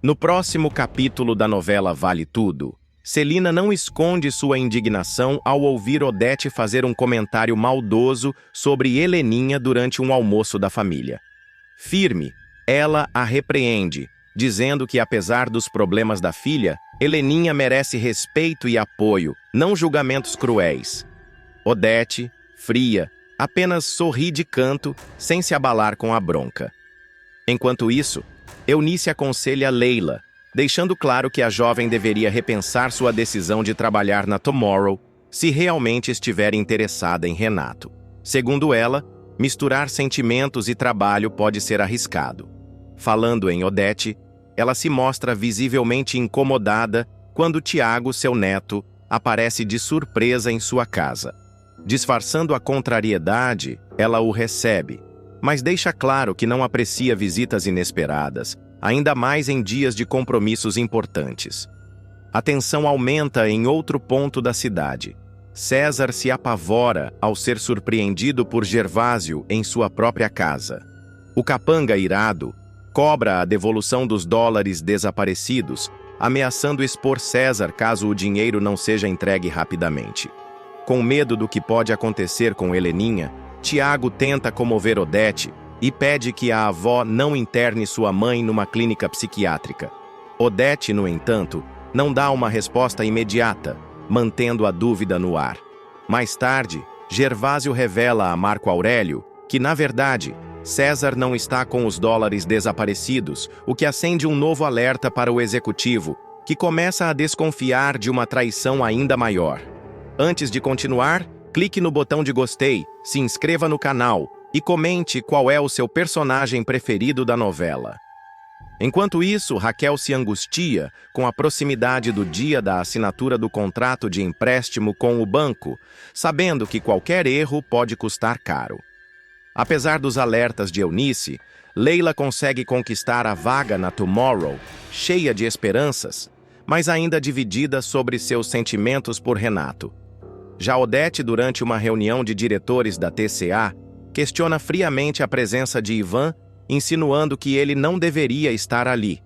No próximo capítulo da novela Vale Tudo, Celina não esconde sua indignação ao ouvir Odete fazer um comentário maldoso sobre Heleninha durante um almoço da família. Firme, ela a repreende, dizendo que apesar dos problemas da filha, Heleninha merece respeito e apoio, não julgamentos cruéis. Odete, fria, apenas sorri de canto, sem se abalar com a bronca. Enquanto isso, Eunice aconselha Leila, deixando claro que a jovem deveria repensar sua decisão de trabalhar na Tomorrow se realmente estiver interessada em Renato. Segundo ela, misturar sentimentos e trabalho pode ser arriscado. Falando em Odete, ela se mostra visivelmente incomodada quando Tiago, seu neto, aparece de surpresa em sua casa. Disfarçando a contrariedade, ela o recebe, mas deixa claro que não aprecia visitas inesperadas, ainda mais em dias de compromissos importantes. A tensão aumenta em outro ponto da cidade. César se apavora ao ser surpreendido por Gervásio em sua própria casa. O capanga irado cobra a devolução dos dólares desaparecidos, ameaçando expor César caso o dinheiro não seja entregue rapidamente. Com medo do que pode acontecer com Heleninha, Tiago tenta comover Odete e pede que a avó não interne sua mãe numa clínica psiquiátrica. Odete, no entanto, não dá uma resposta imediata, mantendo a dúvida no ar. Mais tarde, Gervásio revela a Marco Aurélio que, na verdade, César não está com os dólares desaparecidos, o que acende um novo alerta para o executivo, que começa a desconfiar de uma traição ainda maior. Antes de continuar, clique no botão de gostei, se inscreva no canal e comente qual é o seu personagem preferido da novela. Enquanto isso, Raquel se angustia com a proximidade do dia da assinatura do contrato de empréstimo com o banco, sabendo que qualquer erro pode custar caro. Apesar dos alertas de Eunice, Leila consegue conquistar a vaga na Tomorrow, cheia de esperanças, mas ainda dividida sobre seus sentimentos por Renato. Já Odete, durante uma reunião de diretores da TCA, questiona friamente a presença de Ivan, insinuando que ele não deveria estar ali,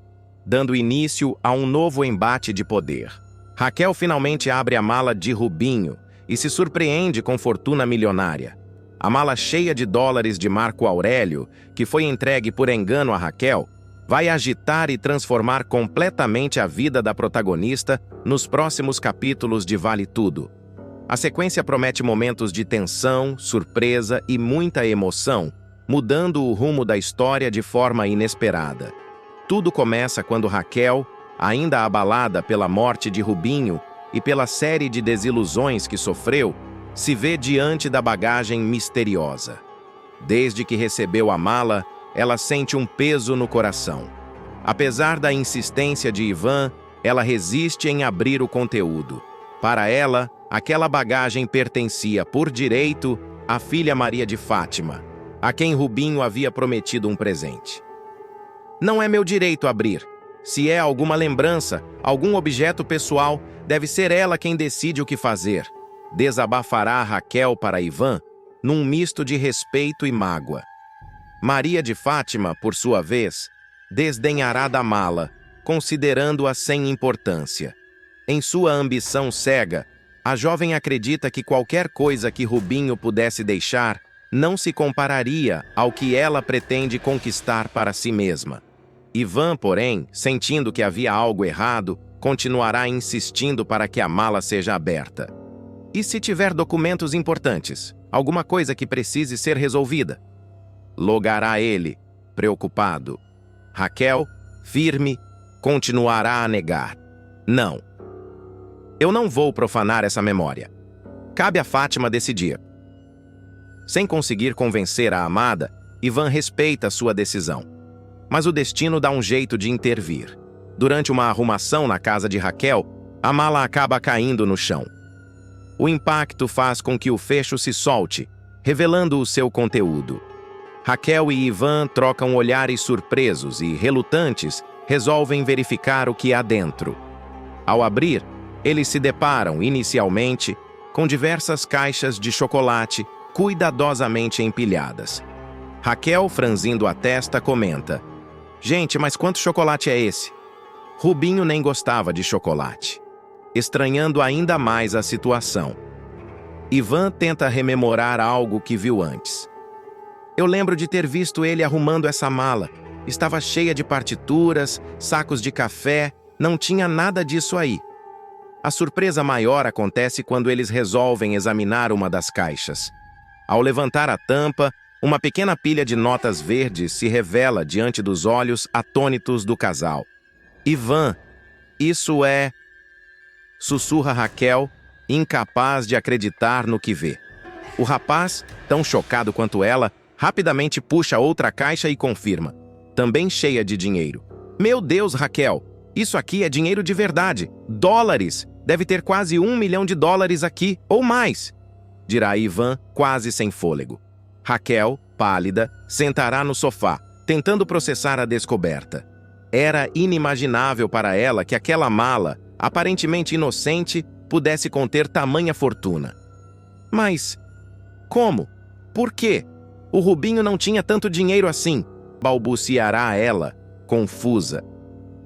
dando início a um novo embate de poder. Raquel finalmente abre a mala de Rubinho e se surpreende com fortuna milionária. A mala cheia de dólares de Marco Aurélio, que foi entregue por engano a Raquel, vai agitar e transformar completamente a vida da protagonista nos próximos capítulos de Vale Tudo. A sequência promete momentos de tensão, surpresa e muita emoção, mudando o rumo da história de forma inesperada. Tudo começa quando Raquel, ainda abalada pela morte de Rubinho e pela série de desilusões que sofreu, se vê diante da bagagem misteriosa. Desde que recebeu a mala, ela sente um peso no coração. Apesar da insistência de Ivan, ela resiste em abrir o conteúdo. Para ela, aquela bagagem pertencia, por direito, à filha Maria de Fátima, a quem Rubinho havia prometido um presente. Não é meu direito abrir. Se é alguma lembrança, algum objeto pessoal, deve ser ela quem decide o que fazer. Desabafará Raquel para Ivan, num misto de respeito e mágoa. Maria de Fátima, por sua vez, desdenhará da mala, considerando-a sem importância. Em sua ambição cega, a jovem acredita que qualquer coisa que Rubinho pudesse deixar não se compararia ao que ela pretende conquistar para si mesma. Ivan, porém, sentindo que havia algo errado, continuará insistindo para que a mala seja aberta. E se tiver documentos importantes, alguma coisa que precise ser resolvida? Logará ele, preocupado. Raquel, firme, continuará a negar. Não. Eu não vou profanar essa memória. Cabe a Fátima decidir. Sem conseguir convencer a amada, Ivan respeita sua decisão. Mas o destino dá um jeito de intervir. Durante uma arrumação na casa de Raquel, a mala acaba caindo no chão. O impacto faz com que o fecho se solte, revelando o seu conteúdo. Raquel e Ivan trocam olhares surpresos e, relutantes, resolvem verificar o que há dentro. Ao abrir, eles se deparam, inicialmente, com diversas caixas de chocolate cuidadosamente empilhadas. Raquel, franzindo a testa, comenta: "Gente, mas quanto chocolate é esse? Rubinho nem gostava de chocolate, estranhando ainda mais a situação. Ivan tenta rememorar algo que viu antes. Eu lembro de ter visto ele arrumando essa mala. Estava cheia de partituras, sacos de café, não tinha nada disso aí. A surpresa maior acontece quando eles resolvem examinar uma das caixas. Ao levantar a tampa, uma pequena pilha de notas verdes se revela diante dos olhos atônitos do casal. Ivan, isso é... sussurra Raquel, incapaz de acreditar no que vê. O rapaz, tão chocado quanto ela, rapidamente puxa outra caixa e confirma, também cheia de dinheiro. Meu Deus, Raquel, isso aqui é dinheiro de verdade. Dólares! Deve ter quase $1 milhão aqui, ou mais, dirá Ivan, quase sem fôlego. Raquel, pálida, sentará no sofá, tentando processar a descoberta. Era inimaginável para ela que aquela mala, aparentemente inocente, pudesse conter tamanha fortuna. Mas como? Por quê? O Rubinho não tinha tanto dinheiro assim, balbuciará ela, confusa.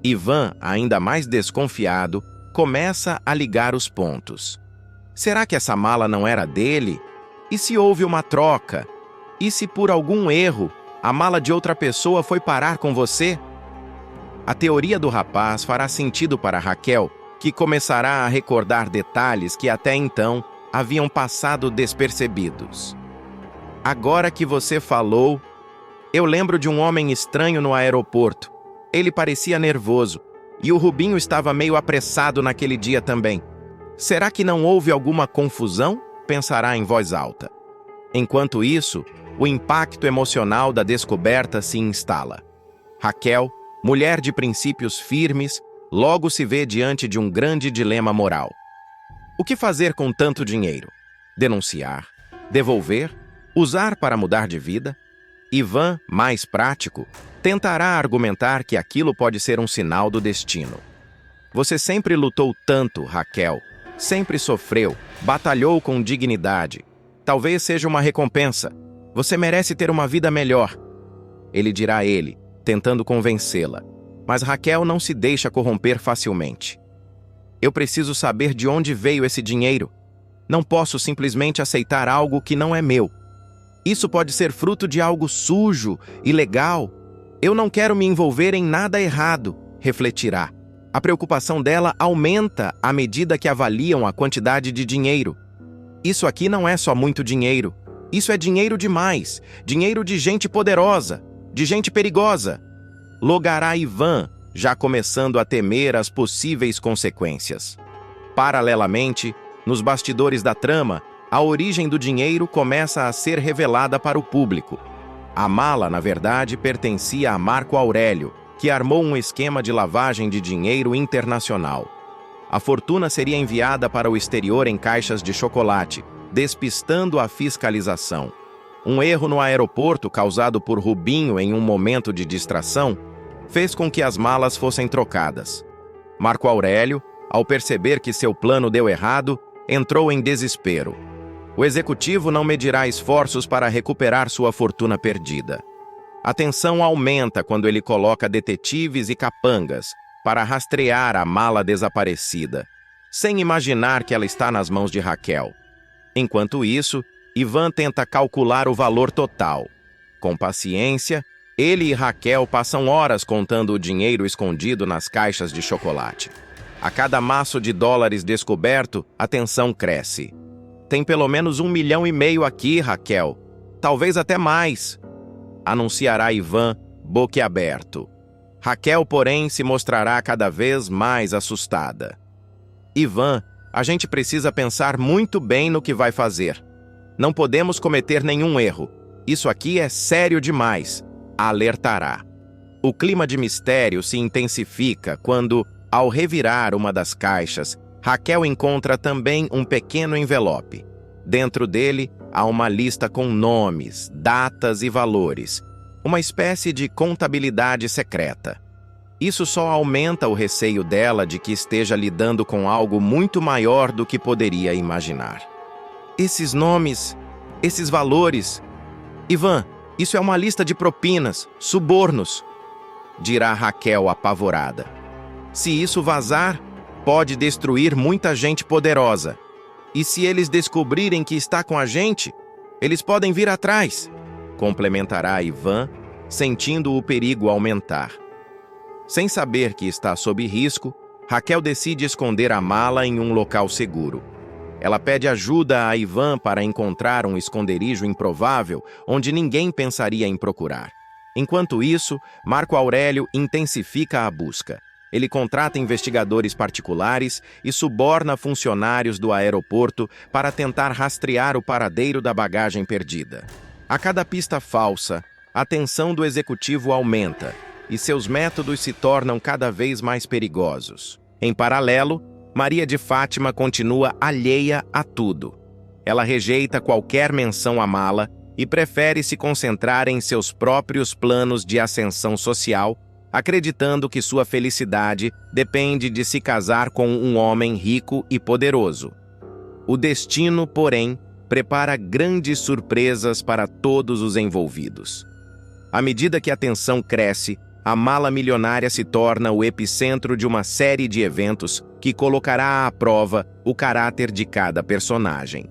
Ivan, ainda mais desconfiado, começa a ligar os pontos. Será que essa mala não era dele? E se houve uma troca? E se por algum erro, a mala de outra pessoa foi parar com você? A teoria do rapaz fará sentido para Raquel, que começará a recordar detalhes que até então haviam passado despercebidos. Agora que você falou, eu lembro de um homem estranho no aeroporto. Ele parecia nervoso, e o Rubinho estava meio apressado naquele dia também. Será que não houve alguma confusão? Pensará em voz alta. Enquanto isso, o impacto emocional da descoberta se instala. Raquel, mulher de princípios firmes, logo se vê diante de um grande dilema moral. O que fazer com tanto dinheiro? Denunciar? Devolver? Usar para mudar de vida? Ivan, mais prático, tentará argumentar que aquilo pode ser um sinal do destino. Você sempre lutou tanto, Raquel. Sempre sofreu, batalhou com dignidade. Talvez seja uma recompensa. Você merece ter uma vida melhor. Ele dirá a ele, tentando convencê-la. Mas Raquel não se deixa corromper facilmente. Eu preciso saber de onde veio esse dinheiro. Não posso simplesmente aceitar algo que não é meu. Isso pode ser fruto de algo sujo, ilegal. Eu não quero me envolver em nada errado, refletirá. A preocupação dela aumenta à medida que avaliam a quantidade de dinheiro. Isso aqui não é só muito dinheiro. Isso é dinheiro demais. Dinheiro de gente poderosa, de gente perigosa. Logará Ivan, já começando a temer as possíveis consequências. Paralelamente, nos bastidores da trama, a origem do dinheiro começa a ser revelada para o público. A mala, na verdade, pertencia a Marco Aurélio, que armou um esquema de lavagem de dinheiro internacional. A fortuna seria enviada para o exterior em caixas de chocolate, despistando a fiscalização. Um erro no aeroporto causado por Rubinho em um momento de distração fez com que as malas fossem trocadas. Marco Aurélio, ao perceber que seu plano deu errado, entrou em desespero. O executivo não medirá esforços para recuperar sua fortuna perdida. A tensão aumenta quando ele coloca detetives e capangas para rastrear a mala desaparecida, sem imaginar que ela está nas mãos de Raquel. Enquanto isso, Ivan tenta calcular o valor total. Com paciência, ele e Raquel passam horas contando o dinheiro escondido nas caixas de chocolate. A cada maço de dólares descoberto, a tensão cresce. Tem pelo menos $1,5 milhão aqui, Raquel. Talvez até mais, anunciará Ivan, boquiaberto. Raquel, porém, se mostrará cada vez mais assustada. Ivan, a gente precisa pensar muito bem no que vai fazer. Não podemos cometer nenhum erro. Isso aqui é sério demais, alertará. O clima de mistério se intensifica quando, ao revirar uma das caixas, Raquel encontra também um pequeno envelope. Dentro dele, há uma lista com nomes, datas e valores. Uma espécie de contabilidade secreta. Isso só aumenta o receio dela de que esteja lidando com algo muito maior do que poderia imaginar. Esses nomes, esses valores... Ivan, isso é uma lista de propinas, subornos, dirá Raquel apavorada. Se isso vazar, pode destruir muita gente poderosa. E se eles descobrirem que está com a gente, eles podem vir atrás, complementará Ivan, sentindo o perigo aumentar. Sem saber que está sob risco, Raquel decide esconder a mala em um local seguro. Ela pede ajuda a Ivan para encontrar um esconderijo improvável onde ninguém pensaria em procurar. Enquanto isso, Marco Aurélio intensifica a busca. Ele contrata investigadores particulares e suborna funcionários do aeroporto para tentar rastrear o paradeiro da bagagem perdida. A cada pista falsa, a tensão do executivo aumenta e seus métodos se tornam cada vez mais perigosos. Em paralelo, Maria de Fátima continua alheia a tudo. Ela rejeita qualquer menção à mala e prefere se concentrar em seus próprios planos de ascensão social, acreditando que sua felicidade depende de se casar com um homem rico e poderoso. O destino, porém, prepara grandes surpresas para todos os envolvidos. À medida que a tensão cresce, a mala milionária se torna o epicentro de uma série de eventos que colocará à prova o caráter de cada personagem.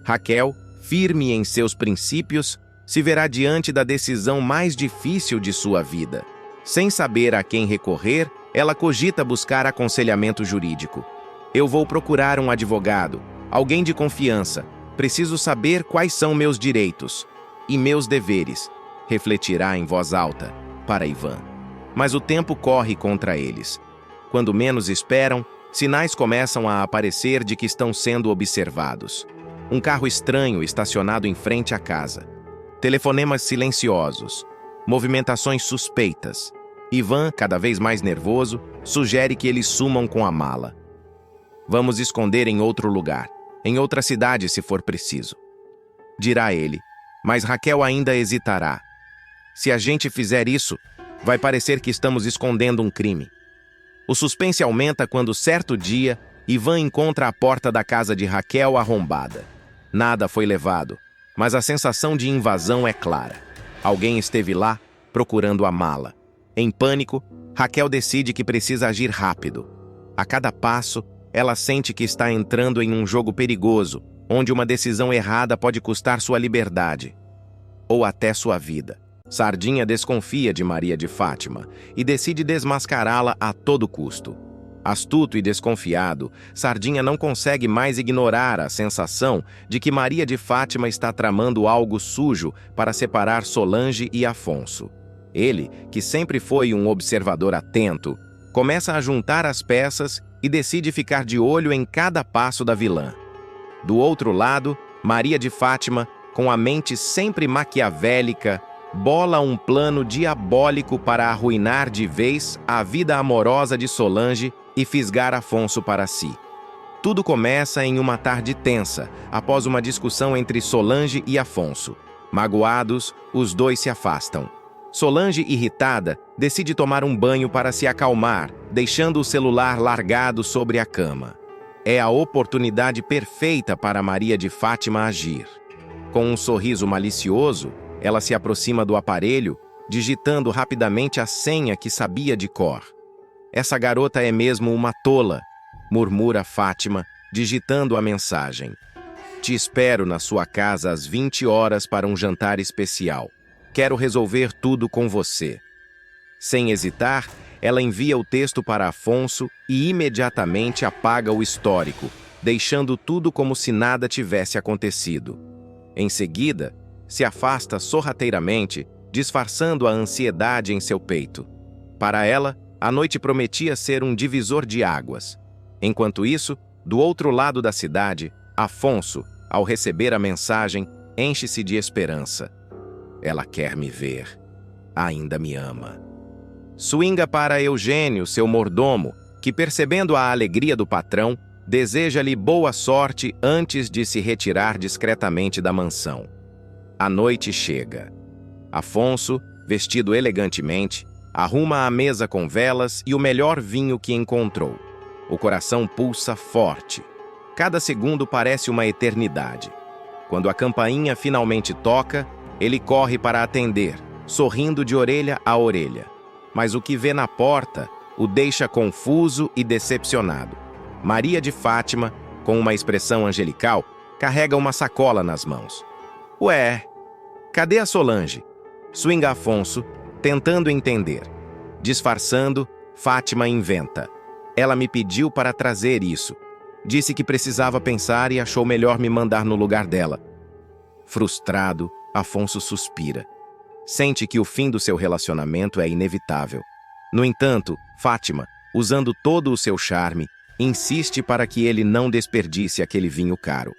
Raquel, firme em seus princípios, se verá diante da decisão mais difícil de sua vida. Sem saber a quem recorrer, ela cogita buscar aconselhamento jurídico. Eu vou procurar um advogado, alguém de confiança. Preciso saber quais são meus direitos e meus deveres, refletirá em voz alta para Ivan. Mas o tempo corre contra eles. Quando menos esperam, sinais começam a aparecer de que estão sendo observados. Um carro estranho estacionado em frente à casa. Telefonemas silenciosos. Movimentações suspeitas. Ivan, cada vez mais nervoso, sugere que eles sumam com a mala. Vamos esconder em outro lugar, em outra cidade se for preciso, dirá ele, mas Raquel ainda hesitará. Se a gente fizer isso, vai parecer que estamos escondendo um crime. O suspense aumenta quando, certo dia, Ivan encontra a porta da casa de Raquel arrombada. Nada foi levado, mas a sensação de invasão é clara. Alguém esteve lá, procurando a mala. Em pânico, Raquel decide que precisa agir rápido. A cada passo, ela sente que está entrando em um jogo perigoso, onde uma decisão errada pode custar sua liberdade, ou até sua vida. Sardinha desconfia de Maria de Fátima e decide desmascará-la a todo custo. Astuto e desconfiado, Sardinha não consegue mais ignorar a sensação de que Maria de Fátima está tramando algo sujo para separar Solange e Afonso. Ele, que sempre foi um observador atento, começa a juntar as peças e decide ficar de olho em cada passo da vilã. Do outro lado, Maria de Fátima, com a mente sempre maquiavélica, bola um plano diabólico para arruinar de vez a vida amorosa de Solange e fisgar Afonso para si. Tudo começa em uma tarde tensa, após uma discussão entre Solange e Afonso. Magoados, os dois se afastam. Solange, irritada, decide tomar um banho para se acalmar, deixando o celular largado sobre a cama. É a oportunidade perfeita para Maria de Fátima agir. Com um sorriso malicioso, ela se aproxima do aparelho, digitando rapidamente a senha que sabia de cor. Essa garota é mesmo uma tola, murmura Fátima, digitando a mensagem. Te espero na sua casa às 20 horas para um jantar especial. Quero resolver tudo com você. Sem hesitar, ela envia o texto para Afonso e imediatamente apaga o histórico, deixando tudo como se nada tivesse acontecido. Em seguida, se afasta sorrateiramente, disfarçando a ansiedade em seu peito. Para ela, a noite prometia ser um divisor de águas. Enquanto isso, do outro lado da cidade, Afonso, ao receber a mensagem, enche-se de esperança. Ela quer me ver. Ainda me ama. Swinga para Eugênio, seu mordomo, que, percebendo a alegria do patrão, deseja-lhe boa sorte antes de se retirar discretamente da mansão. A noite chega. Afonso, vestido elegantemente, arruma a mesa com velas e o melhor vinho que encontrou. O coração pulsa forte. Cada segundo parece uma eternidade. Quando a campainha finalmente toca, ele corre para atender, sorrindo de orelha a orelha. Mas o que vê na porta o deixa confuso e decepcionado. Maria de Fátima, com uma expressão angelical, carrega uma sacola nas mãos. Ué, cadê a Solange? Swinga Afonso, tentando entender. Disfarçando, Fátima inventa. Ela me pediu para trazer isso. Disse que precisava pensar e achou melhor me mandar no lugar dela. Frustrado, Afonso suspira. Sente que o fim do seu relacionamento é inevitável. No entanto, Fátima, usando todo o seu charme, insiste para que ele não desperdice aquele vinho caro.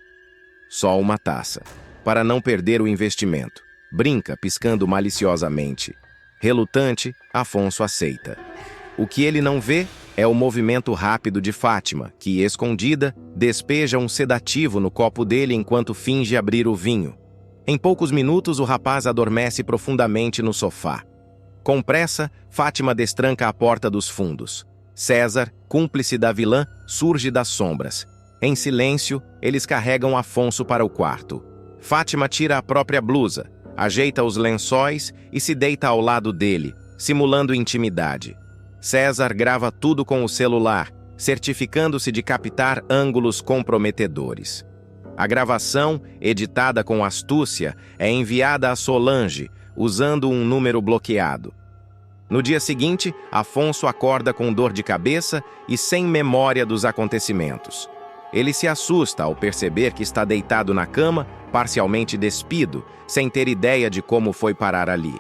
Só uma taça, para não perder o investimento. Brinca, piscando maliciosamente. Relutante, Afonso aceita. O que ele não vê é o movimento rápido de Fátima, que, escondida, despeja um sedativo no copo dele enquanto finge abrir o vinho. Em poucos minutos, o rapaz adormece profundamente no sofá. Com pressa, Fátima destranca a porta dos fundos. César, cúmplice da vilã, surge das sombras. Em silêncio, eles carregam Afonso para o quarto. Fátima tira a própria blusa, ajeita os lençóis e se deita ao lado dele, simulando intimidade. César grava tudo com o celular, certificando-se de captar ângulos comprometedores. A gravação, editada com astúcia, é enviada a Solange, usando um número bloqueado. No dia seguinte, Afonso acorda com dor de cabeça e sem memória dos acontecimentos. Ele se assusta ao perceber que está deitado na cama, parcialmente despido, sem ter ideia de como foi parar ali.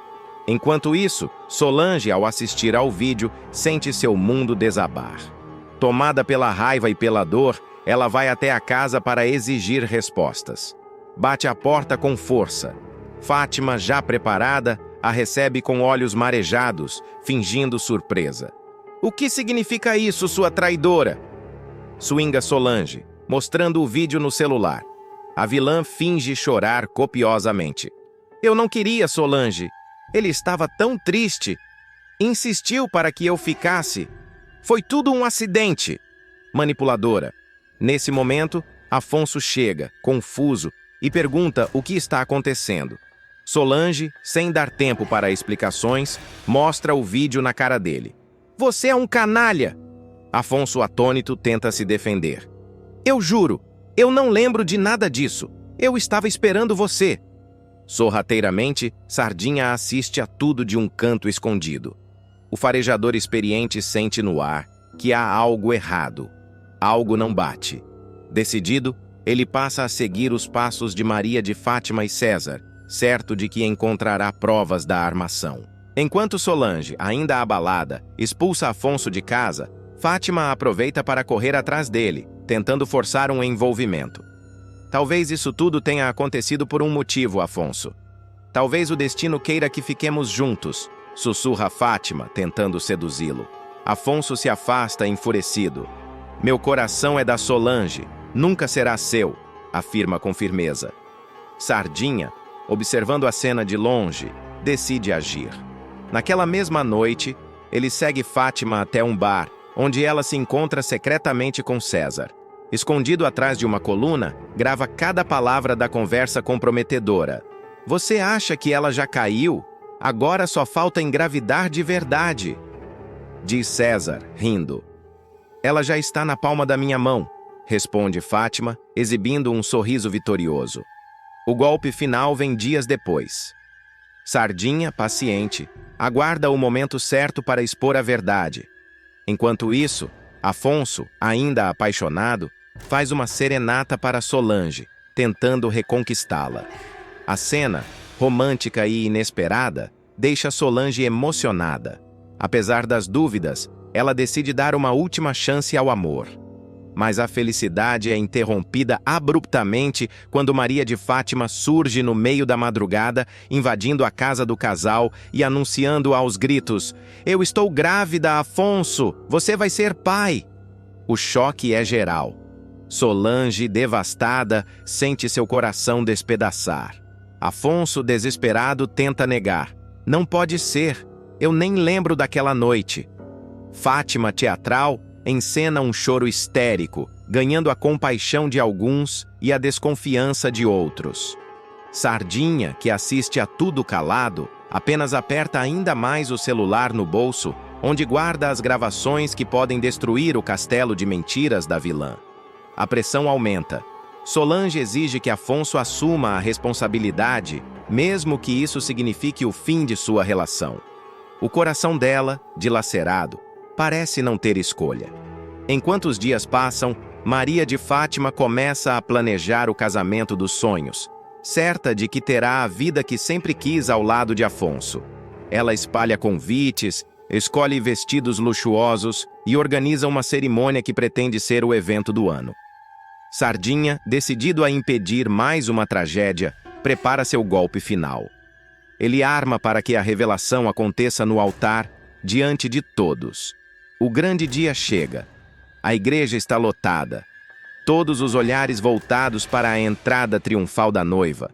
Enquanto isso, Solange, ao assistir ao vídeo, sente seu mundo desabar. Tomada pela raiva e pela dor, ela vai até a casa para exigir respostas. Bate a porta com força. Fátima, já preparada, a recebe com olhos marejados, fingindo surpresa. "O que significa isso, sua traidora?" Swinga Solange, mostrando o vídeo no celular. A vilã finge chorar copiosamente. "Eu não queria, Solange. Ele estava tão triste. Insistiu para que eu ficasse. Foi tudo um acidente." Manipuladora. Nesse momento, Afonso chega, confuso, e pergunta o que está acontecendo. Solange, sem dar tempo para explicações, mostra o vídeo na cara dele. "Você é um canalha!" Afonso, atônito, tenta se defender. "Eu juro, eu não lembro de nada disso. Eu estava esperando você." Sorrateiramente, Sardinha assiste a tudo de um canto escondido. O farejador experiente sente no ar que há algo errado. Algo não bate. Decidido, ele passa a seguir os passos de Maria de Fátima e César, certo de que encontrará provas da armação. Enquanto Solange, ainda abalada, expulsa Afonso de casa, Fátima aproveita para correr atrás dele, tentando forçar um envolvimento. "Talvez isso tudo tenha acontecido por um motivo, Afonso. Talvez o destino queira que fiquemos juntos", sussurra Fátima, tentando seduzi-lo. Afonso se afasta enfurecido. "Meu coração é da Solange, nunca será seu", afirma com firmeza. Sardinha, observando a cena de longe, decide agir. Naquela mesma noite, ele segue Fátima até um bar, onde ela se encontra secretamente com César. Escondido atrás de uma coluna, grava cada palavra da conversa comprometedora. "Você acha que ela já caiu? Agora só falta engravidar de verdade", diz César, rindo. "Ela já está na palma da minha mão", responde Fátima, exibindo um sorriso vitorioso. O golpe final vem dias depois. Sardinha, paciente, aguarda o momento certo para expor a verdade. Enquanto isso, Afonso, ainda apaixonado, faz uma serenata para Solange, tentando reconquistá-la. A cena, romântica e inesperada, deixa Solange emocionada. Apesar das dúvidas, ela decide dar uma última chance ao amor. Mas a felicidade é interrompida abruptamente quando Maria de Fátima surge no meio da madrugada, invadindo a casa do casal e anunciando aos gritos: "Eu estou grávida, Afonso! Você vai ser pai!" O choque é geral. Solange, devastada, sente seu coração despedaçar. Afonso, desesperado, tenta negar. "Não pode ser. Eu nem lembro daquela noite." Fátima, teatral, encena um choro histérico, ganhando a compaixão de alguns e a desconfiança de outros. Sardinha, que assiste a tudo calado, apenas aperta ainda mais o celular no bolso, onde guarda as gravações que podem destruir o castelo de mentiras da vilã. A pressão aumenta. Solange exige que Afonso assuma a responsabilidade, mesmo que isso signifique o fim de sua relação. O coração dela, dilacerado, parece não ter escolha. Enquanto os dias passam, Maria de Fátima começa a planejar o casamento dos sonhos, certa de que terá a vida que sempre quis ao lado de Afonso. Ela espalha convites, escolhe vestidos luxuosos e organiza uma cerimônia que pretende ser o evento do ano. Sardinha, decidido a impedir mais uma tragédia, prepara seu golpe final. Ele arma para que a revelação aconteça no altar, diante de todos. O grande dia chega. A igreja está lotada. Todos os olhares voltados para a entrada triunfal da noiva.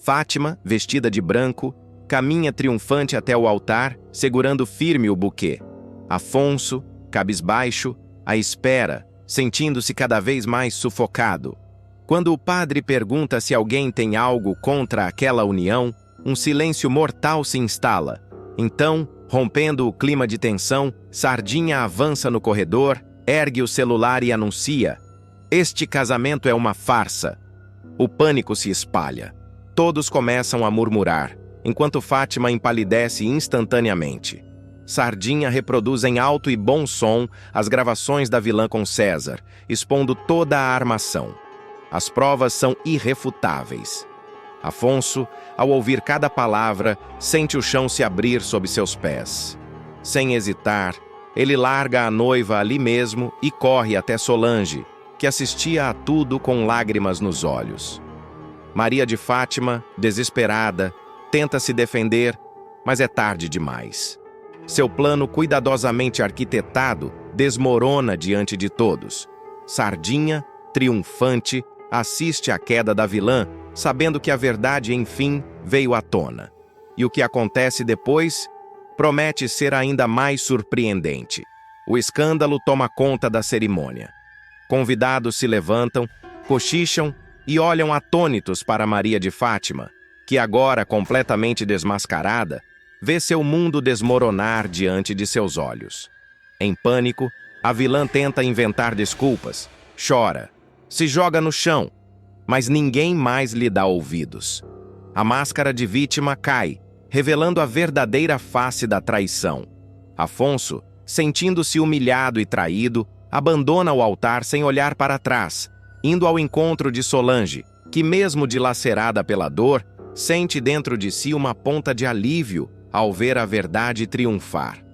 Fátima, vestida de branco, caminha triunfante até o altar, segurando firme o buquê. Afonso, cabisbaixo, à espera, sentindo-se cada vez mais sufocado. Quando o padre pergunta se alguém tem algo contra aquela união, um silêncio mortal se instala. Então, rompendo o clima de tensão, Sardinha avança no corredor, ergue o celular e anuncia: "Este casamento é uma farsa." O pânico se espalha. Todos começam a murmurar, enquanto Fátima empalidece instantaneamente. Sardinha reproduz em alto e bom som as gravações da vilã com César, expondo toda a armação. As provas são irrefutáveis. Afonso, ao ouvir cada palavra, sente o chão se abrir sob seus pés. Sem hesitar, ele larga a noiva ali mesmo e corre até Solange, que assistia a tudo com lágrimas nos olhos. Maria de Fátima, desesperada, tenta se defender, mas é tarde demais. Seu plano cuidadosamente arquitetado desmorona diante de todos. Sardinha, triunfante, assiste à queda da vilã, sabendo que a verdade, enfim, veio à tona. E o que acontece depois promete ser ainda mais surpreendente. O escândalo toma conta da cerimônia. Convidados se levantam, cochicham e olham atônitos para Maria de Fátima, que agora, completamente desmascarada, vê seu mundo desmoronar diante de seus olhos. Em pânico, a vilã tenta inventar desculpas, chora, se joga no chão, mas ninguém mais lhe dá ouvidos. A máscara de vítima cai, revelando a verdadeira face da traição. Afonso, sentindo-se humilhado e traído, abandona o altar sem olhar para trás, indo ao encontro de Solange, que mesmo dilacerada pela dor, sente dentro de si uma ponta de alívio ao ver a verdade triunfar.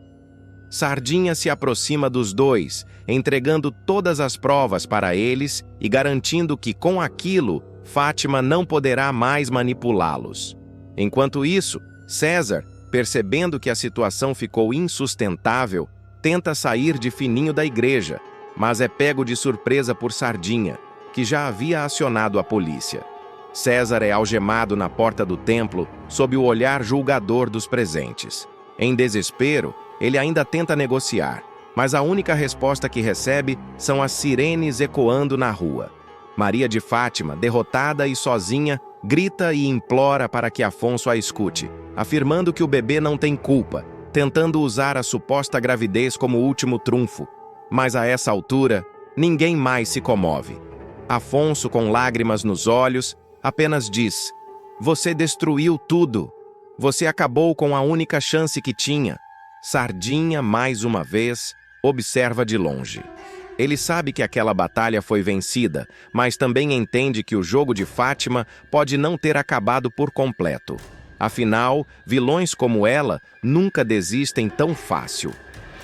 Sardinha se aproxima dos dois, entregando todas as provas para eles e garantindo que, com aquilo, Fátima não poderá mais manipulá-los. Enquanto isso, César, percebendo que a situação ficou insustentável, tenta sair de fininho da igreja, mas é pego de surpresa por Sardinha, que já havia acionado a polícia. César é algemado na porta do templo sob o olhar julgador dos presentes. Em desespero, ele ainda tenta negociar, mas a única resposta que recebe são as sirenes ecoando na rua. Maria de Fátima, derrotada e sozinha, grita e implora para que Afonso a escute, afirmando que o bebê não tem culpa, tentando usar a suposta gravidez como último trunfo. Mas a essa altura, ninguém mais se comove. Afonso, com lágrimas nos olhos, apenas diz: "Você destruiu tudo. Você acabou com a única chance que tinha." Sardinha, mais uma vez, observa de longe. Ele sabe que aquela batalha foi vencida, mas também entende que o jogo de Fátima pode não ter acabado por completo. Afinal, vilões como ela nunca desistem tão fácil.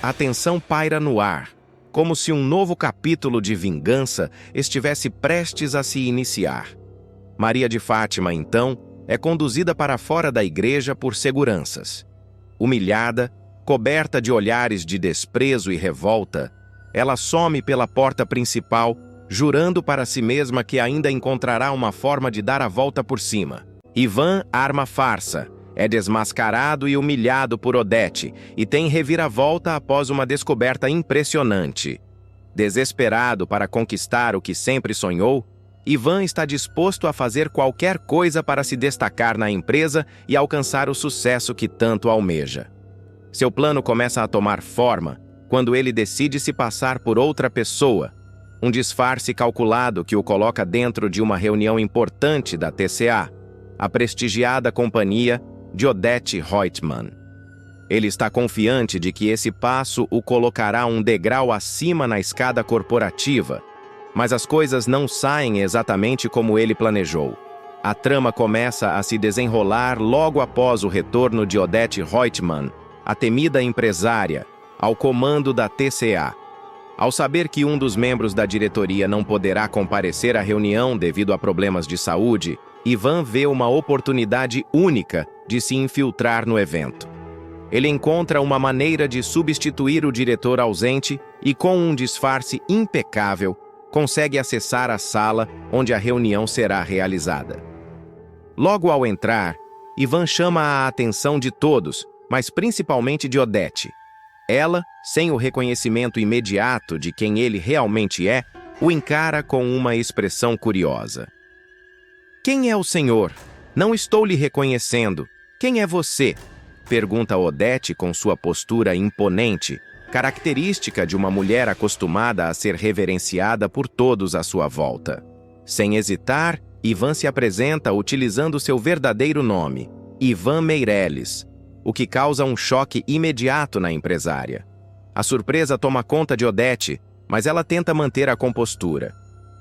A tensão paira no ar, como se um novo capítulo de vingança estivesse prestes a se iniciar. Maria de Fátima, então, é conduzida para fora da igreja por seguranças. Humilhada, coberta de olhares de desprezo e revolta, ela some pela porta principal, jurando para si mesma que ainda encontrará uma forma de dar a volta por cima. Ivan arma farsa, é desmascarado e humilhado por Odete e tem reviravolta após uma descoberta impressionante. Desesperado para conquistar o que sempre sonhou, Ivan está disposto a fazer qualquer coisa para se destacar na empresa e alcançar o sucesso que tanto almeja. Seu plano começa a tomar forma quando ele decide se passar por outra pessoa, um disfarce calculado que o coloca dentro de uma reunião importante da TCA, a prestigiada companhia de Odette Reutemann. Ele está confiante de que esse passo o colocará um degrau acima na escada corporativa, mas as coisas não saem exatamente como ele planejou. A trama começa a se desenrolar logo após o retorno de Odette Reutemann, a temida empresária, ao comando da TCA. Ao saber que um dos membros da diretoria não poderá comparecer à reunião devido a problemas de saúde, Ivan vê uma oportunidade única de se infiltrar no evento. Ele encontra uma maneira de substituir o diretor ausente e, com um disfarce impecável, consegue acessar a sala onde a reunião será realizada. Logo ao entrar, Ivan chama a atenção de todos, mas principalmente de Odette. Ela, sem o reconhecimento imediato de quem ele realmente é, o encara com uma expressão curiosa. "Quem é o senhor? Não estou lhe reconhecendo. Quem é você?" pergunta Odette com sua postura imponente, característica de uma mulher acostumada a ser reverenciada por todos à sua volta. Sem hesitar, Ivan se apresenta utilizando seu verdadeiro nome, Ivan Meirelles, o que causa um choque imediato na empresária. A surpresa toma conta de Odette, mas ela tenta manter a compostura.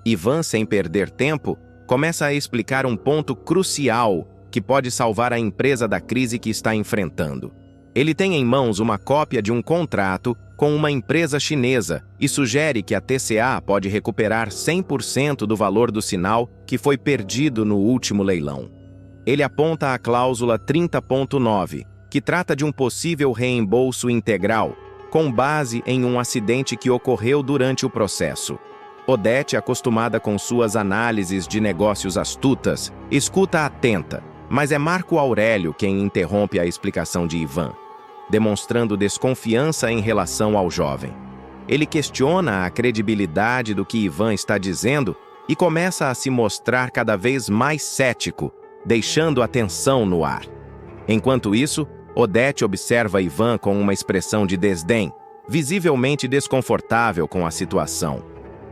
Ivan, sem perder tempo, começa a explicar um ponto crucial que pode salvar a empresa da crise que está enfrentando. Ele tem em mãos uma cópia de um contrato com uma empresa chinesa e sugere que a TCA pode recuperar 100% do valor do sinal que foi perdido no último leilão. Ele aponta a cláusula 30.9, que trata de um possível reembolso integral, com base em um acidente que ocorreu durante o processo. Odette, acostumada com suas análises de negócios astutas, escuta atenta, mas é Marco Aurélio quem interrompe a explicação de Ivan, demonstrando desconfiança em relação ao jovem. Ele questiona a credibilidade do que Ivan está dizendo e começa a se mostrar cada vez mais cético, deixando a tensão no ar. Enquanto isso, Odette observa Ivan com uma expressão de desdém, visivelmente desconfortável com a situação.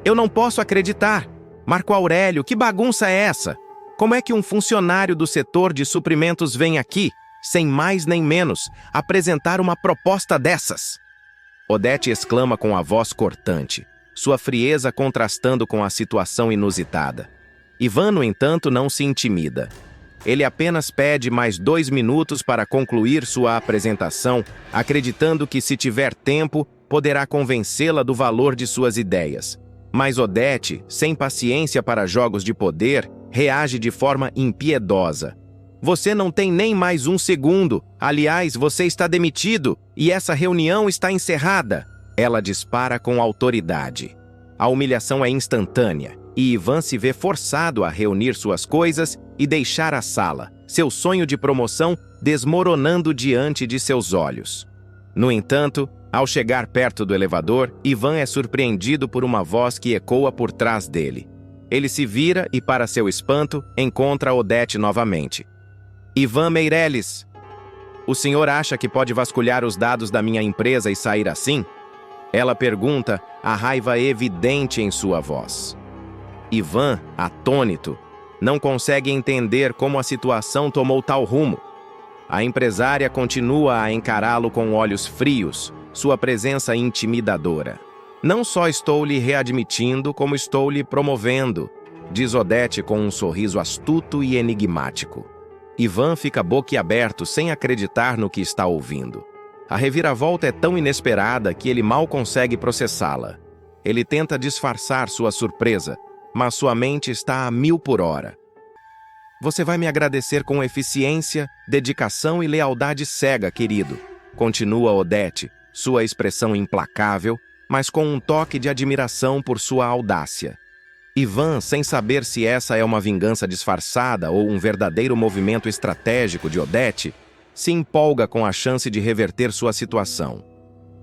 "Eu não posso acreditar! Marco Aurélio, que bagunça é essa? Como é que um funcionário do setor de suprimentos vem aqui, sem mais nem menos, apresentar uma proposta dessas?" Odette exclama com a voz cortante, sua frieza contrastando com a situação inusitada. Ivan, no entanto, não se intimida. Ele apenas pede mais 2 minutos para concluir sua apresentação, acreditando que, se tiver tempo, poderá convencê-la do valor de suas ideias. Mas Odette, sem paciência para jogos de poder, reage de forma impiedosa. "Você não tem nem mais 1 segundo. Aliás, você está demitido e essa reunião está encerrada." Ela dispara com autoridade. A humilhação é instantânea e Ivan se vê forçado a reunir suas coisas e deixar a sala, seu sonho de promoção desmoronando diante de seus olhos. No entanto, ao chegar perto do elevador, Ivan é surpreendido por uma voz que ecoa por trás dele. Ele se vira e, para seu espanto, encontra Odette novamente. "Ivan Meirelles, o senhor acha que pode vasculhar os dados da minha empresa e sair assim?" Ela pergunta, a raiva evidente em sua voz. Ivan, atônito, não consegue entender como a situação tomou tal rumo. A empresária continua a encará-lo com olhos frios, sua presença intimidadora. "Não só estou lhe readmitindo, como estou lhe promovendo", diz Odette com um sorriso astuto e enigmático. Ivan fica boquiaberto, sem acreditar no que está ouvindo. A reviravolta é tão inesperada que ele mal consegue processá-la. Ele tenta disfarçar sua surpresa, mas sua mente está a 1000 por hora. "Você vai me agradecer com eficiência, dedicação e lealdade cega, querido", continua Odette, sua expressão implacável, mas com um toque de admiração por sua audácia. Ivan, sem saber se essa é uma vingança disfarçada ou um verdadeiro movimento estratégico de Odette, se empolga com a chance de reverter sua situação.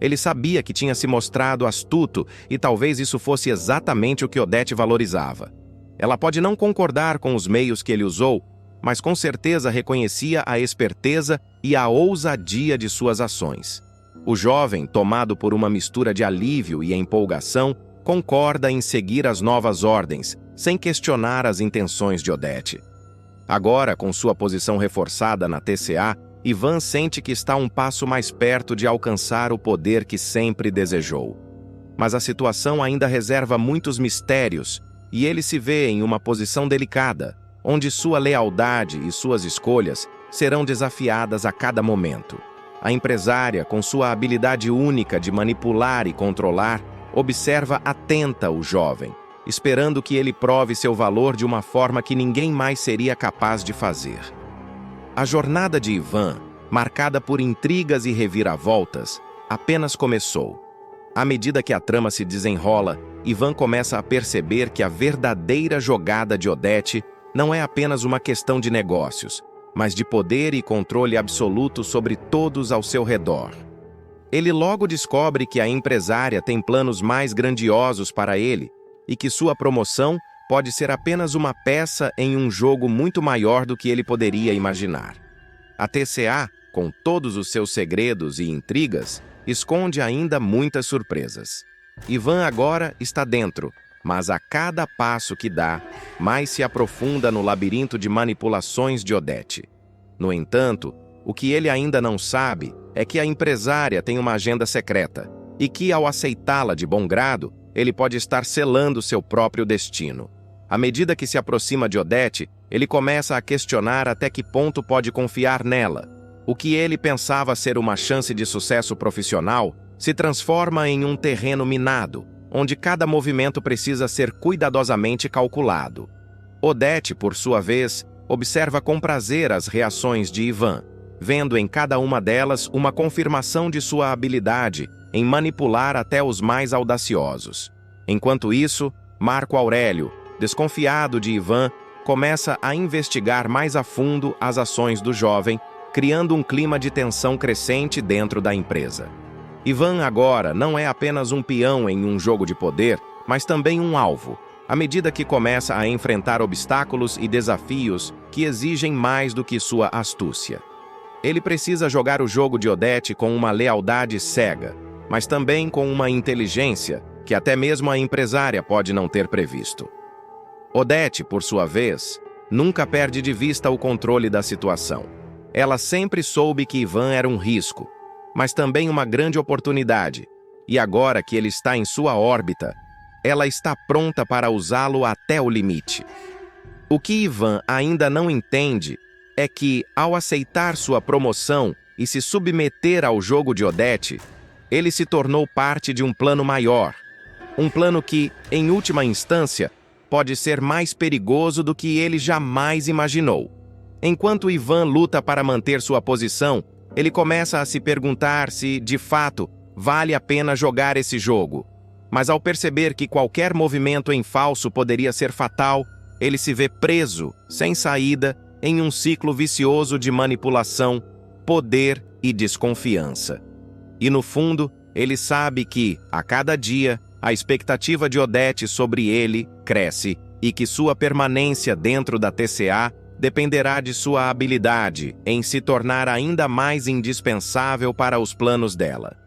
Ele sabia que tinha se mostrado astuto e talvez isso fosse exatamente o que Odette valorizava. Ela pode não concordar com os meios que ele usou, mas com certeza reconhecia a esperteza e a ousadia de suas ações. O jovem, tomado por uma mistura de alívio e empolgação, concorda em seguir as novas ordens, sem questionar as intenções de Odete. Agora, com sua posição reforçada na TCA, Ivan sente que está um passo mais perto de alcançar o poder que sempre desejou. Mas a situação ainda reserva muitos mistérios, e ele se vê em uma posição delicada, onde sua lealdade e suas escolhas serão desafiadas a cada momento. A empresária, com sua habilidade única de manipular e controlar, observa atenta o jovem, esperando que ele prove seu valor de uma forma que ninguém mais seria capaz de fazer. A jornada de Ivan, marcada por intrigas e reviravoltas, apenas começou. À medida que a trama se desenrola, Ivan começa a perceber que a verdadeira jogada de Odete não é apenas uma questão de negócios, mas de poder e controle absoluto sobre todos ao seu redor. Ele logo descobre que a empresária tem planos mais grandiosos para ele e que sua promoção pode ser apenas uma peça em um jogo muito maior do que ele poderia imaginar. A TCA, com todos os seus segredos e intrigas, esconde ainda muitas surpresas. Ivan agora está dentro, mas a cada passo que dá, mais se aprofunda no labirinto de manipulações de Odete. No entanto, o que ele ainda não sabe é que a empresária tem uma agenda secreta e que, ao aceitá-la de bom grado, ele pode estar selando seu próprio destino. À medida que se aproxima de Odete, ele começa a questionar até que ponto pode confiar nela. O que ele pensava ser uma chance de sucesso profissional se transforma em um terreno minado, onde cada movimento precisa ser cuidadosamente calculado. Odete, por sua vez, observa com prazer as reações de Ivan, vendo em cada uma delas uma confirmação de sua habilidade em manipular até os mais audaciosos. Enquanto isso, Marco Aurélio, desconfiado de Ivan, começa a investigar mais a fundo as ações do jovem, criando um clima de tensão crescente dentro da empresa. Ivan agora não é apenas um peão em um jogo de poder, mas também um alvo, à medida que começa a enfrentar obstáculos e desafios que exigem mais do que sua astúcia. Ele precisa jogar o jogo de Odete com uma lealdade cega, mas também com uma inteligência que até mesmo a empresária pode não ter previsto. Odete, por sua vez, nunca perde de vista o controle da situação. Ela sempre soube que Ivan era um risco, mas também uma grande oportunidade, e agora que ele está em sua órbita, ela está pronta para usá-lo até o limite. O que Ivan ainda não entende é que, ao aceitar sua promoção e se submeter ao jogo de Odete, ele se tornou parte de um plano maior. Um plano que, em última instância, pode ser mais perigoso do que ele jamais imaginou. Enquanto Ivan luta para manter sua posição, ele começa a se perguntar se, de fato, vale a pena jogar esse jogo. Mas ao perceber que qualquer movimento em falso poderia ser fatal, ele se vê preso, sem saída, em um ciclo vicioso de manipulação, poder e desconfiança. E no fundo, ele sabe que, a cada dia, a expectativa de Odete sobre ele cresce e que sua permanência dentro da TCA dependerá de sua habilidade em se tornar ainda mais indispensável para os planos dela.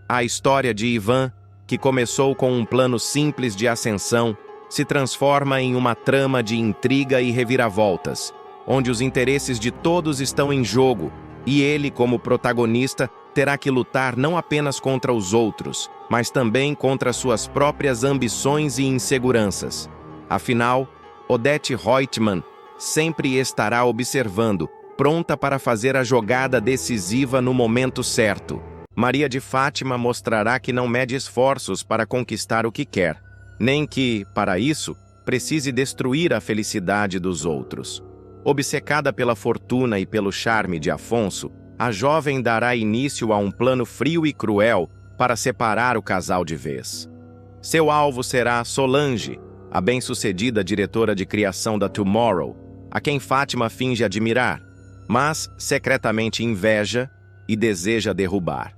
A história de Ivan, que começou com um plano simples de ascensão, se transforma em uma trama de intriga e reviravoltas, onde os interesses de todos estão em jogo e ele, como protagonista, terá que lutar não apenas contra os outros, mas também contra suas próprias ambições e inseguranças. Afinal, Odete Reutemann sempre estará observando, pronta para fazer a jogada decisiva no momento certo. Maria de Fátima mostrará que não mede esforços para conquistar o que quer, nem que, para isso, precise destruir a felicidade dos outros. Obcecada pela fortuna e pelo charme de Afonso, a jovem dará início a um plano frio e cruel para separar o casal de vez. Seu alvo será Solange, a bem-sucedida diretora de criação da Tomorrow, a quem Fátima finge admirar, mas secretamente inveja e deseja derrubar.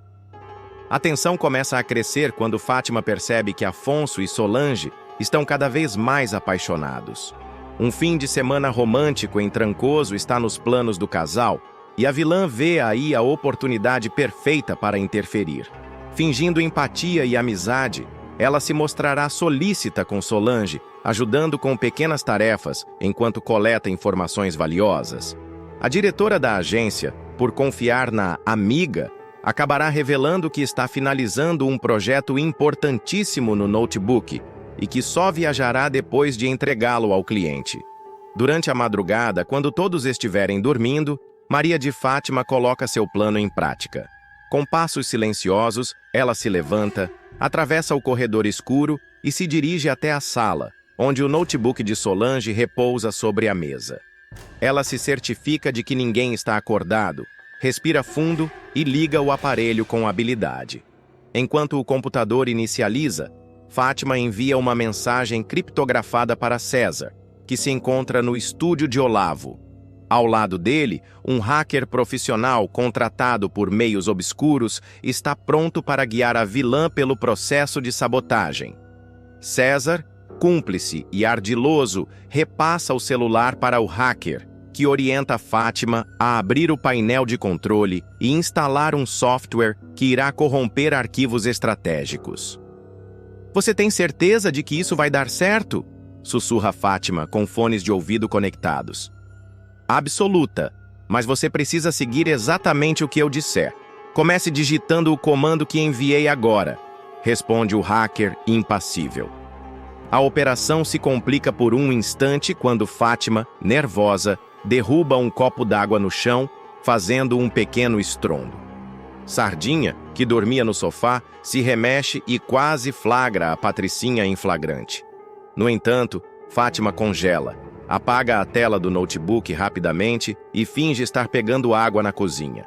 A tensão começa a crescer quando Fátima percebe que Afonso e Solange estão cada vez mais apaixonados. Um fim de semana romântico em Trancoso está nos planos do casal, E a vilã vê aí a oportunidade perfeita para interferir. Fingindo empatia e amizade, ela se mostrará solícita com Solange, ajudando com pequenas tarefas enquanto coleta informações valiosas. A diretora da agência, por confiar na amiga, acabará revelando que está finalizando um projeto importantíssimo no notebook e que só viajará depois de entregá-lo ao cliente. Durante a madrugada, quando todos estiverem dormindo, Maria de Fátima coloca seu plano em prática. Com passos silenciosos, ela se levanta, atravessa o corredor escuro e se dirige até a sala, onde o notebook de Solange repousa sobre a mesa. Ela se certifica de que ninguém está acordado, respira fundo e liga o aparelho com habilidade. Enquanto o computador inicializa, Fátima envia uma mensagem criptografada para César, que se encontra no estúdio de Olavo. Ao lado dele, um hacker profissional contratado por meios obscuros está pronto para guiar a vilã pelo processo de sabotagem. César, cúmplice e ardiloso, repassa o celular para o hacker, que orienta Fátima a abrir o painel de controle e instalar um software que irá corromper arquivos estratégicos. "Você tem certeza de que isso vai dar certo?" sussurra Fátima com fones de ouvido conectados. "Absoluta, mas você precisa seguir exatamente o que eu disser. Comece digitando o comando que enviei agora", responde o hacker impassível. A operação se complica por um instante quando Fátima, nervosa, derruba um copo d'água no chão, fazendo um pequeno estrondo. Sardinha, que dormia no sofá, se remexe e quase flagra a Patricinha em flagrante. No entanto, Fátima congela, apaga a tela do notebook rapidamente e finge estar pegando água na cozinha.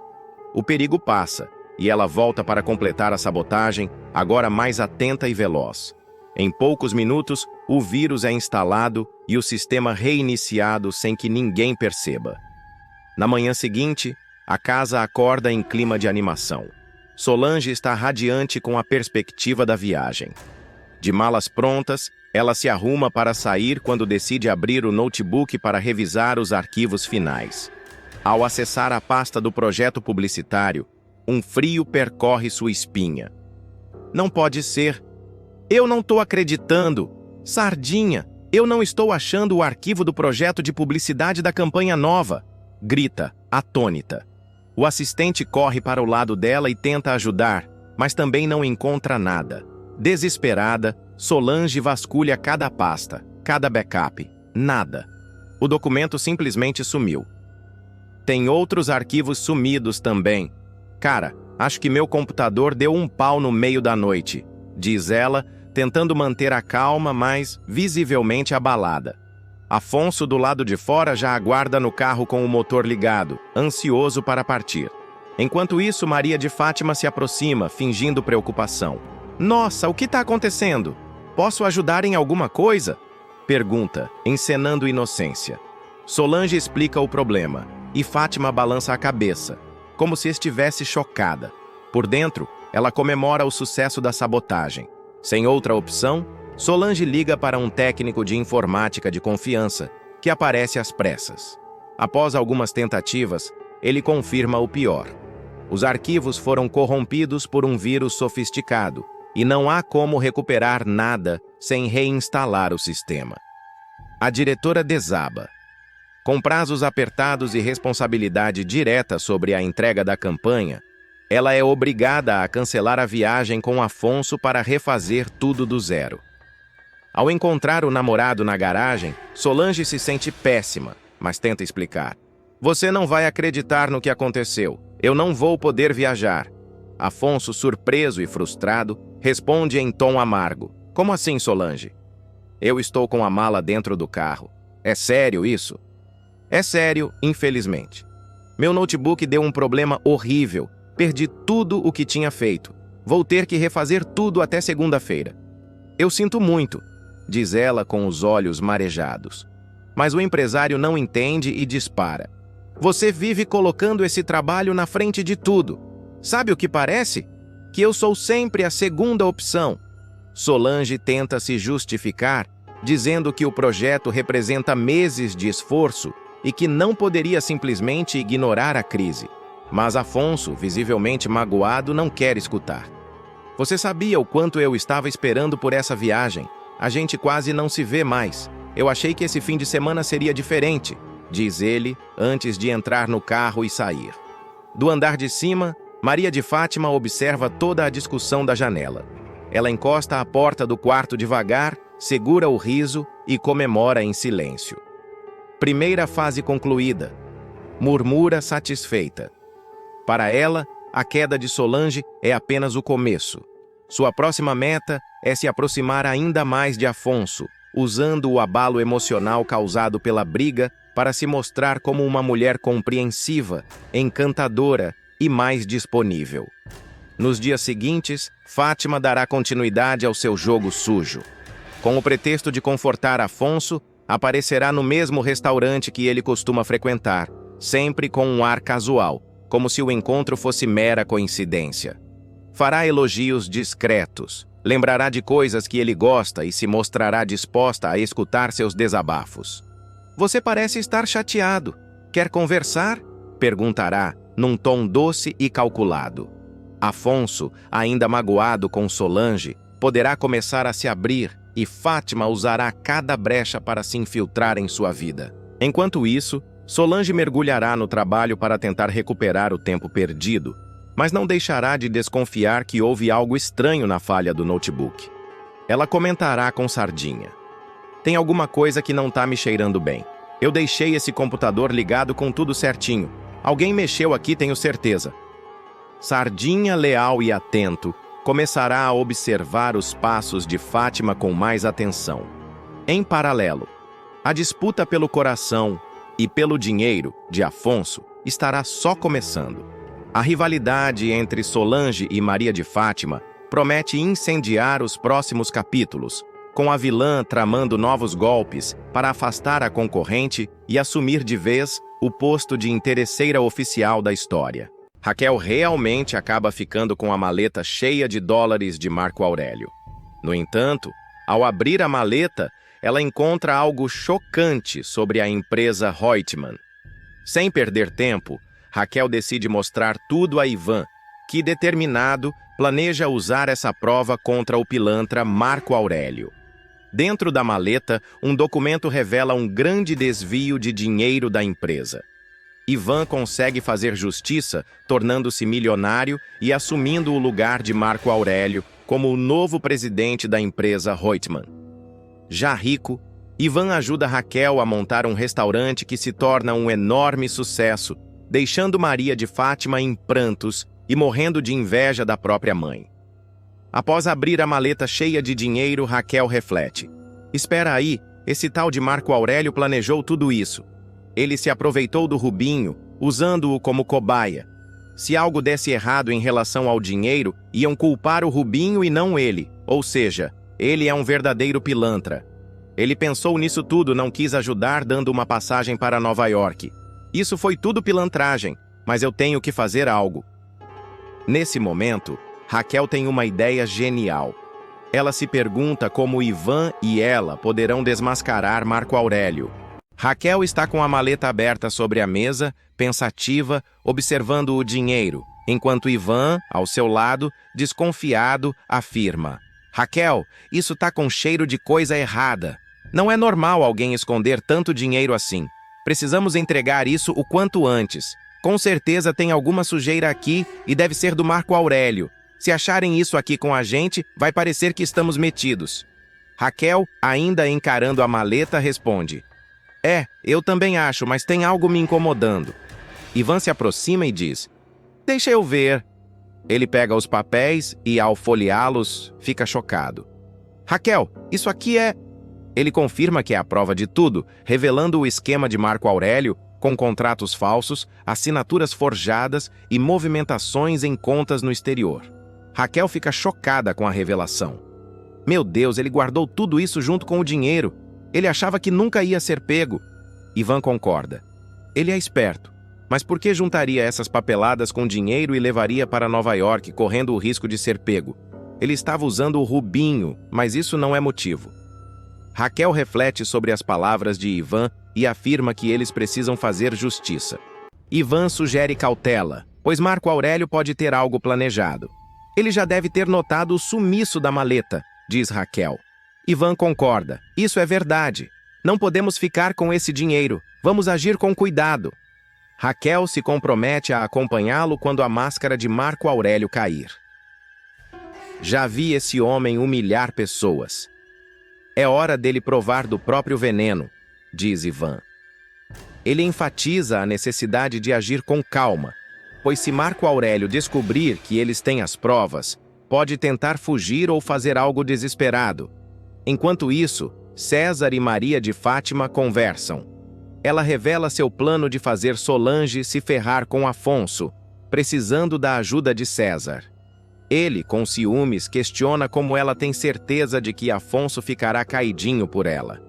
O perigo passa, e ela volta para completar a sabotagem, agora mais atenta e veloz. Em poucos minutos, o vírus é instalado e o sistema reiniciado sem que ninguém perceba. Na manhã seguinte, a casa acorda em clima de animação. Solange está radiante com a perspectiva da viagem. De malas prontas, ela se arruma para sair quando decide abrir o notebook para revisar os arquivos finais. Ao acessar a pasta do projeto publicitário, um frio percorre sua espinha. "Não pode ser. Eu não estou acreditando. Sardinha, eu não estou achando o arquivo do projeto de publicidade da campanha nova", grita, atônita. O assistente corre para o lado dela e tenta ajudar, mas também não encontra nada. Desesperada, Solange vasculha cada pasta, cada backup. Nada. O documento simplesmente sumiu. "Tem outros arquivos sumidos também. Cara, acho que meu computador deu um pau no meio da noite", diz ela, tentando manter a calma, mas visivelmente abalada. Afonso, do lado de fora, já aguarda no carro com o motor ligado, ansioso para partir. Enquanto isso, Maria de Fátima se aproxima, fingindo preocupação. "Nossa, o que está acontecendo? Posso ajudar em alguma coisa?" pergunta, encenando inocência. Solange explica o problema, e Fátima balança a cabeça, como se estivesse chocada. Por dentro, ela comemora o sucesso da sabotagem. Sem outra opção, Solange liga para um técnico de informática de confiança, que aparece às pressas. Após algumas tentativas, ele confirma o pior. Os arquivos foram corrompidos por um vírus sofisticado, e não há como recuperar nada sem reinstalar o sistema. A diretora desaba. Com prazos apertados e responsabilidade direta sobre a entrega da campanha, ela é obrigada a cancelar a viagem com Afonso para refazer tudo do zero. Ao encontrar o namorado na garagem, Solange se sente péssima, mas tenta explicar. "Você não vai acreditar no que aconteceu. Eu não vou poder viajar." Afonso, surpreso e frustrado, responde em tom amargo. "Como assim, Solange?" "Eu estou com a mala dentro do carro. É sério isso?" "É sério, infelizmente. Meu notebook deu um problema horrível. Perdi tudo o que tinha feito. Vou ter que refazer tudo até segunda-feira." "Eu sinto muito", diz ela com os olhos marejados. Mas o empresário não entende e dispara. "Você vive colocando esse trabalho na frente de tudo. Sabe o que parece? Que eu sou sempre a segunda opção." Solange tenta se justificar, dizendo que o projeto representa meses de esforço e que não poderia simplesmente ignorar a crise. Mas Afonso, visivelmente magoado, não quer escutar. Você sabia o quanto eu estava esperando por essa viagem? A gente quase não se vê mais. Eu achei que esse fim de semana seria diferente, diz ele, antes de entrar no carro e sair. Do andar de cima, Maria de Fátima observa toda a discussão da janela. Ela encosta a porta do quarto devagar, segura o riso e comemora em silêncio. Primeira fase concluída. Murmura satisfeita. Para ela, a queda de Solange é apenas o começo. Sua próxima meta é se aproximar ainda mais de Afonso, usando o abalo emocional causado pela briga para se mostrar como uma mulher compreensiva, encantadora e mais disponível. Nos dias seguintes, Fátima dará continuidade ao seu jogo sujo. Com o pretexto de confortar Afonso, aparecerá no mesmo restaurante que ele costuma frequentar, sempre com um ar casual, como se o encontro fosse mera coincidência. Fará elogios discretos, lembrará de coisas que ele gosta e se mostrará disposta a escutar seus desabafos. Você parece estar chateado. Quer conversar? Perguntará, num tom doce e calculado. Afonso, ainda magoado com Solange, poderá começar a se abrir e Fátima usará cada brecha para se infiltrar em sua vida. Enquanto isso, Solange mergulhará no trabalho para tentar recuperar o tempo perdido, mas não deixará de desconfiar que houve algo estranho na falha do notebook. Ela comentará com Sardinha. Tem alguma coisa que não tá me cheirando bem. Eu deixei esse computador ligado com tudo certinho. Alguém mexeu aqui, tenho certeza. Sardinha, leal e atento, começará a observar os passos de Fátima com mais atenção. Em paralelo, a disputa pelo coração e pelo dinheiro de Afonso estará só começando. A rivalidade entre Solange e Maria de Fátima promete incendiar os próximos capítulos, com a vilã tramando novos golpes para afastar a concorrente e assumir de vez o posto de interesseira oficial da história. Raquel realmente acaba ficando com a maleta cheia de dólares de Marco Aurélio. No entanto, ao abrir a maleta, ela encontra algo chocante sobre a empresa Reutemann. Sem perder tempo, Raquel decide mostrar tudo a Ivan, que, determinado, planeja usar essa prova contra o pilantra Marco Aurélio. Dentro da maleta, um documento revela um grande desvio de dinheiro da empresa. Ivan consegue fazer justiça, tornando-se milionário e assumindo o lugar de Marco Aurélio como o novo presidente da empresa Reutemann. Já rico, Ivan ajuda Raquel a montar um restaurante que se torna um enorme sucesso, deixando Maria de Fátima em prantos e morrendo de inveja da própria mãe. Após abrir a maleta cheia de dinheiro, Raquel reflete. Espera aí, esse tal de Marco Aurélio planejou tudo isso. Ele se aproveitou do Rubinho, usando-o como cobaia. Se algo desse errado em relação ao dinheiro, iam culpar o Rubinho e não ele, ou seja, ele é um verdadeiro pilantra. Ele pensou nisso tudo, não quis ajudar dando uma passagem para Nova York. Isso foi tudo pilantragem, mas eu tenho que fazer algo. Nesse momento, Raquel tem uma ideia genial. Ela se pergunta como Ivan e ela poderão desmascarar Marco Aurélio. Raquel está com a maleta aberta sobre a mesa, pensativa, observando o dinheiro, enquanto Ivan, ao seu lado, desconfiado, afirma: Raquel, isso tá com cheiro de coisa errada. Não é normal alguém esconder tanto dinheiro assim. Precisamos entregar isso o quanto antes. Com certeza tem alguma sujeira aqui e deve ser do Marco Aurélio. Se acharem isso aqui com a gente, vai parecer que estamos metidos. Raquel, ainda encarando a maleta, responde: eu também acho, mas tem algo me incomodando. Ivan se aproxima e diz: Deixa eu ver. Ele pega os papéis e, ao folheá-los, fica chocado. Raquel, isso aqui é... Ele confirma que é a prova de tudo, revelando o esquema de Marco Aurélio, com contratos falsos, assinaturas forjadas e movimentações em contas no exterior. Raquel fica chocada com a revelação. Meu Deus, ele guardou tudo isso junto com o dinheiro. Ele achava que nunca ia ser pego. Ivan concorda. Ele é esperto. Mas por que juntaria essas papeladas com dinheiro e levaria para Nova York, correndo o risco de ser pego? Ele estava usando o Rubinho, mas isso não é motivo. Raquel reflete sobre as palavras de Ivan e afirma que eles precisam fazer justiça. Ivan sugere cautela, pois Marco Aurélio pode ter algo planejado. Ele já deve ter notado o sumiço da maleta, diz Raquel. Ivan concorda. Isso é verdade. Não podemos ficar com esse dinheiro. Vamos agir com cuidado. Raquel se compromete a acompanhá-lo quando a máscara de Marco Aurélio cair. Já vi esse homem humilhar pessoas. É hora dele provar do próprio veneno, diz Ivan. Ele enfatiza a necessidade de agir com calma, pois se Marco Aurélio descobrir que eles têm as provas, pode tentar fugir ou fazer algo desesperado. Enquanto isso, César e Maria de Fátima conversam. Ela revela seu plano de fazer Solange se ferrar com Afonso, precisando da ajuda de César. Ele, com ciúmes, questiona como ela tem certeza de que Afonso ficará caidinho por ela.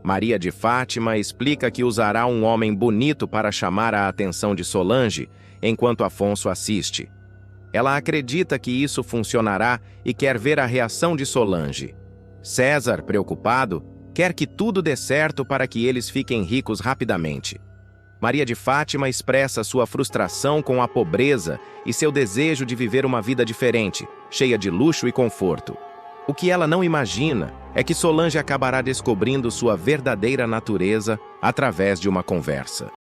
Maria de Fátima explica que usará um homem bonito para chamar a atenção de Solange, enquanto Afonso assiste. Ela acredita que isso funcionará e quer ver a reação de Solange. César, preocupado, quer que tudo dê certo para que eles fiquem ricos rapidamente. Maria de Fátima expressa sua frustração com a pobreza e seu desejo de viver uma vida diferente, cheia de luxo e conforto. O que ela não imagina é que Solange acabará descobrindo sua verdadeira natureza através de uma conversa.